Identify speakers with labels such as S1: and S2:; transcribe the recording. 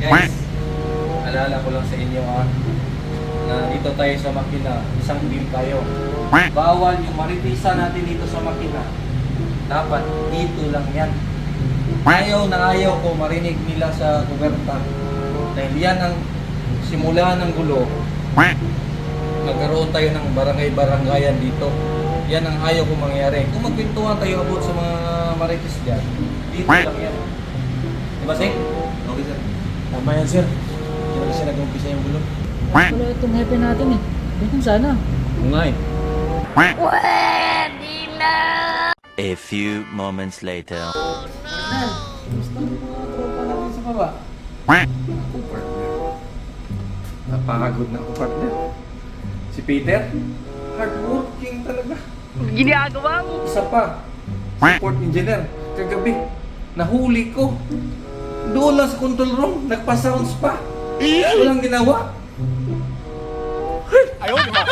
S1: Guys, alala ko lang sa inyo na dito tayo sa makina, isang beam tayo. Bawal yung maritisa natin dito sa makina. Dapat dito lang yan. Ayaw na ayaw ko marinig nila sa kuberta. Dahil yan ang simula ng gulo. Nagkaroon tayo ng barangay-barangayan dito. Yan ang ayaw ko mangyari. Kung magpintuhan tayo about sa mga maritis dyan, dito lang yan. Diba, Sing? Okay, sir.
S2: Tama yan, sir. Hindi na kasi nag-umpisa yung gulo.
S3: Wala itong happy natin eh. Ganyan sana.
S1: Ungay.
S4: A few moments later.
S2: Gusto mo mga tropa natin sa baba?
S1: Ako, partner. Napagod na ako, partner. Si Peter, hardworking talaga.
S3: Ginagawa mo.
S1: Isa pa, support engineer. Kagabi, nahuli ko. Doon lang sa control room, nagpa-sounds pa. Walang ginawa.
S4: Ayaw, di ba?